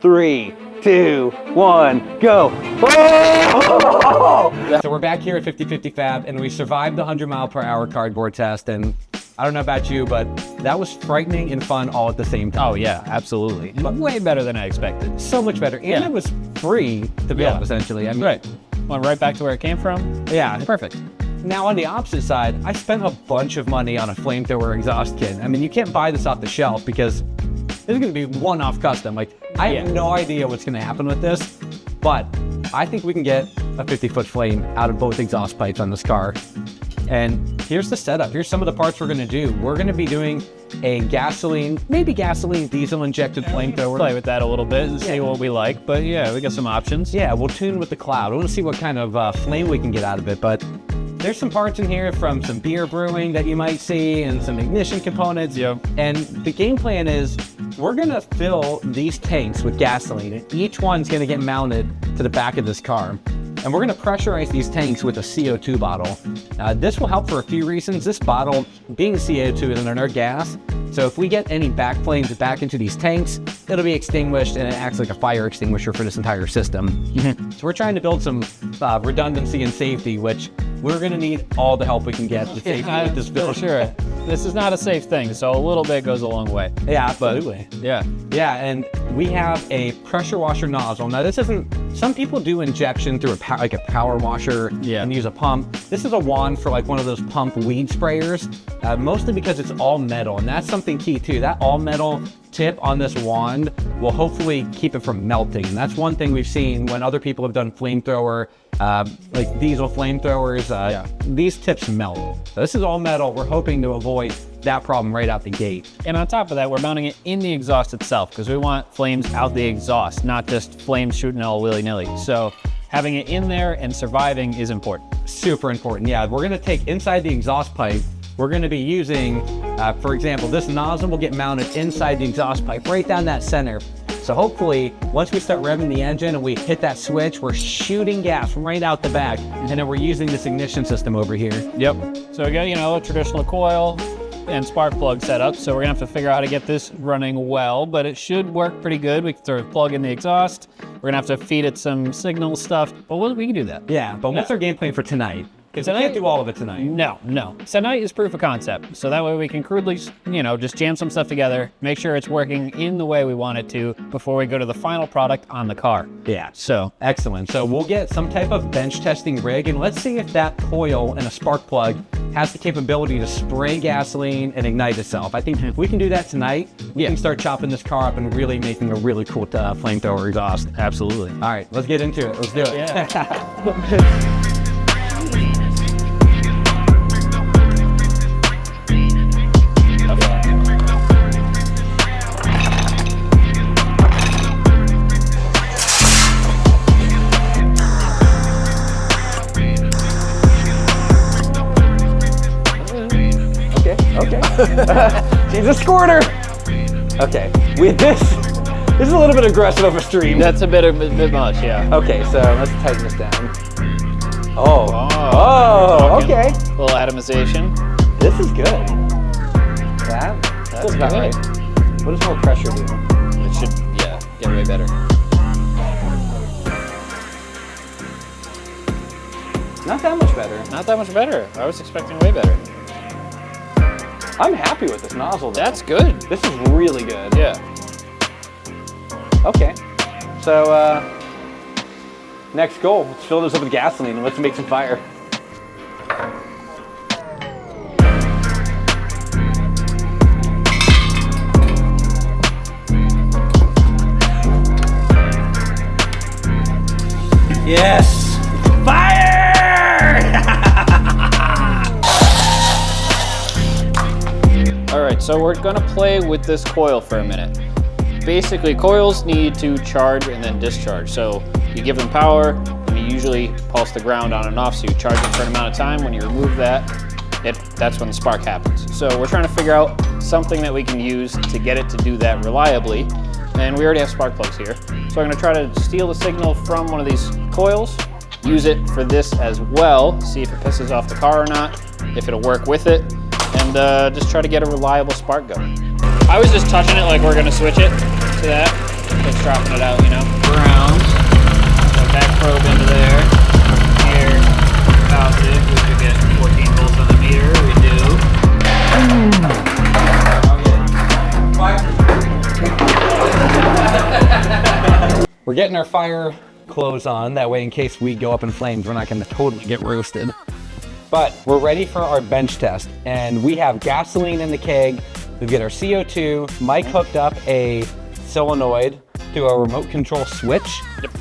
3, 2, 1, go. Oh! So we're back here at 50/50 Fab, and we survived the 100-mile-per-hour cardboard test, and I don't know about you, but that was frightening and fun all at the same time. Oh yeah, absolutely. But way better than I expected. So much better, and it was free to build, essentially. I mean, right. Went right back to where it came from. Yeah. Perfect. Now, on the opposite side, I spent a bunch of money on a Flamethrower exhaust kit. I mean, you can't buy this off the shelf because this is going to be one-off custom. Like, I have no idea what's going to happen with this, but I think we can get a 50-foot flame out of both exhaust pipes on this car. And here's the setup. Here's some of the parts we're going to do. We're going to be doing a maybe gasoline diesel injected flamethrower. Play with that a little bit and see what we like, but yeah, we got some options. Yeah, we'll tune with the cloud. We'll see what kind of flame we can get out of it, but there's some parts in here from some beer brewing that you might see and some ignition components. Yep. And the game plan is we're gonna fill these tanks with gasoline, and each one's gonna get mounted to the back of this car. And we're gonna pressurize these tanks with a CO2 bottle. This will help for a few reasons. This bottle, being CO2, is an inert gas. So if we get any back flames back into these tanks, it'll be extinguished, and it acts like a fire extinguisher for this entire system. So we're trying to build some redundancy and safety, which we're gonna need all the help we can get to safety with this build. Sure. This is not a safe thing, so a little bit goes a long way. Yeah, absolutely. Yeah. Yeah, and we have a pressure washer nozzle. Now this isn't, some people do injection through like a power washer and use a pump. This is a wand for like one of those pump weed sprayers, mostly because it's all metal, and that's something key too. That all metal tip on this wand will hopefully keep it from melting. And that's one thing we've seen when other people have done flamethrower, like diesel flamethrowers, these tips melt. So this is all metal. We're hoping to avoid that problem right out the gate. And on top of that, we're mounting it in the exhaust itself because we want flames out the exhaust, not just flames shooting all willy-nilly. So having it in there and surviving is important. Super important. Yeah, we're gonna take inside the exhaust pipe. We're gonna be using, for example, this nozzle will get mounted inside the exhaust pipe, right down that center. So hopefully, once we start revving the engine and we hit that switch, we're shooting gas right out the back, and then we're using this ignition system over here. Yep. So we got, a traditional coil and spark plug set up, so we're gonna have to figure out how to get this running well, but it should work pretty good. We can throw a plug in the exhaust. We're gonna have to feed it some signal stuff, but we can do that. Yeah, but what's our game plan for tonight? Because we can't do all of it tonight. No. Tonight is proof of concept. So that way we can crudely, just jam some stuff together, make sure it's working in the way we want it to before we go to the final product on the car. Yeah, so excellent. So we'll get some type of bench testing rig, and let's see if that coil and a spark plug has the capability to spray gasoline and ignite itself. I think if we can do that tonight, we can start chopping this car up and really making a really cool flamethrower exhaust. Absolutely. All right, let's get into it. Let's do it. Yeah. She's a squirter. Okay, this is a little bit aggressive of a stream. That's a bit much, yeah. Okay, so let's tighten this down. Okay. A little atomization. This is good. That's about good. Right. What does more pressure do? It should, get way better. Not that much better. Not that much better. I was expecting way better. I'm happy with this nozzle though. That's good. This is really good. Yeah. Okay. So, next goal, let's fill this up with gasoline and let's make some fire. Yes! Fire! All right, so we're gonna play with this coil for a minute. Basically, coils need to charge and then discharge. So you give them power, and you usually pulse the ground on and off, so you charge it for an amount of time. When you remove that, that's when the spark happens. So we're trying to figure out something that we can use to get it to do that reliably. And we already have spark plugs here. So I'm gonna try to steal the signal from one of these coils, use it for this as well, see if it pisses off the car or not, if it'll work with it, and just try to get a reliable spark going. I was just touching it like we're gonna switch it to that. It's just dropping it out, you know. Ground. Put that probe into there. Here, positive. We should get 14 volts on the meter. We do. We're getting our fire clothes on, that way in case we go up in flames, we're not going to totally get roasted. But we're ready for our bench test, and we have gasoline in the keg. We've got our CO2. Mike hooked up a solenoid to a remote control switch. Yep.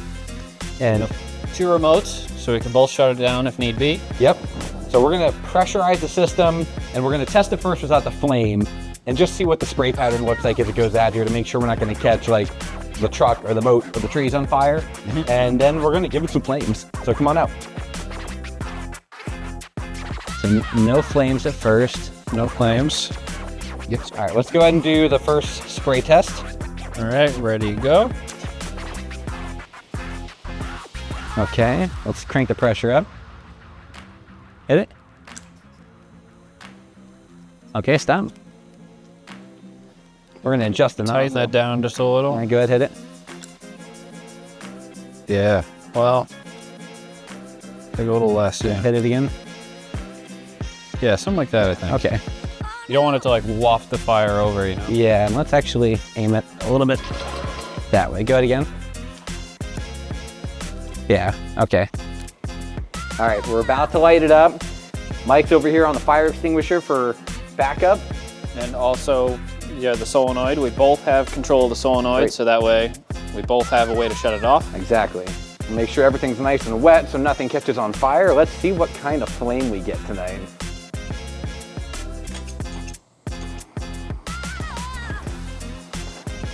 And 2 remotes, so we can both shut it down if need be. Yep. So we're going to pressurize the system, and we're going to test it first without the flame, and just see what the spray pattern looks like as it goes out here to make sure we're not going to catch like the truck or the boat or the trees on fire. And then we're going to give it some flames. So come on out. So no flames at first. No flames. Yep. All right, let's go ahead and do the first spray test. All right, ready to go. Okay, let's crank the pressure up. Hit it. Okay, stop. We're gonna adjust the Tighten that down just a little. All right, go ahead, hit it. Yeah, well, take a little less, yeah. Hit it again. Yeah, something like that, I think. Okay. You don't want it to like waft the fire over, you know? Yeah, and let's actually aim it a little bit that way. Go ahead again. Yeah, okay. All right, we're about to light it up. Mike's over here on the fire extinguisher for backup. And also, yeah, the solenoid. We both have control of the solenoid, Great. So that way we both have a way to shut it off. Exactly. Make sure everything's nice and wet so nothing catches on fire. Let's see what kind of flame we get tonight.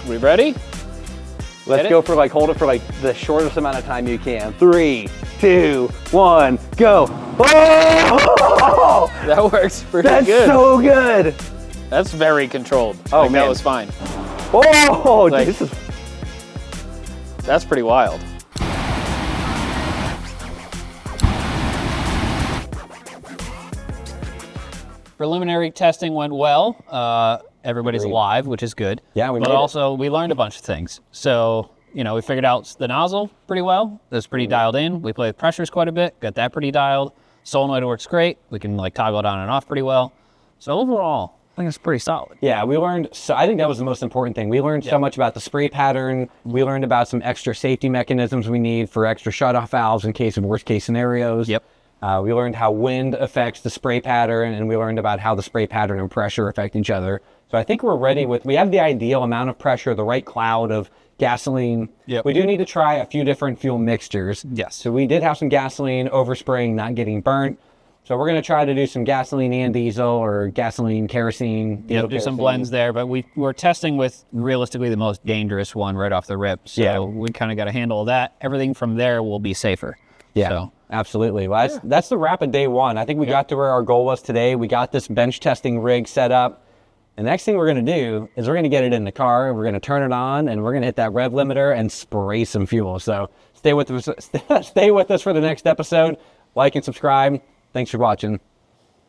We ready? Let's go for like, hold it for like the shortest amount of time you can. 3, 2, 1, go. Oh! That works pretty That's good. That's so good. That's very controlled. Oh, like, man. That was fine. Oh, Like, this is... That's pretty wild. Preliminary testing went well. Everybody's Great. alive, which is good. Yeah, we But made it. also, we learned a bunch of things. So, you know, we figured out the nozzle pretty well. That's pretty dialed in. We played with pressures quite a bit, got that pretty dialed. Solenoid works great. We can like toggle it on and off pretty well. So overall, I think it's pretty solid. Yeah, we learned, so I think that was the most important thing. We learned so much about the spray pattern. We learned about some extra safety mechanisms we need for extra shutoff valves in case of worst case scenarios. Yep. We learned how wind affects the spray pattern, and we learned about how the spray pattern and pressure affect each other. So I think we're ready with, we have the ideal amount of pressure, the right cloud of gasoline. Yep. We do need to try a few different fuel mixtures. Yes. So we did have some gasoline overspraying, not getting burnt. So we're going to try to do some gasoline and diesel, or gasoline, kerosene. Yeah, do some blends there, but we're testing with realistically the most dangerous one right off the rip. So we kind of got a handle of that. Everything from there will be safer. Yeah, so. Absolutely. Well, that's the wrap of day one. I think we got to where our goal was today. We got this bench testing rig set up. The next thing we're going to do is we're going to get it in the car, we're going to turn it on, and we're going to hit that rev limiter and spray some fuel. So stay with us for the next episode. Like and subscribe. Thanks for watching.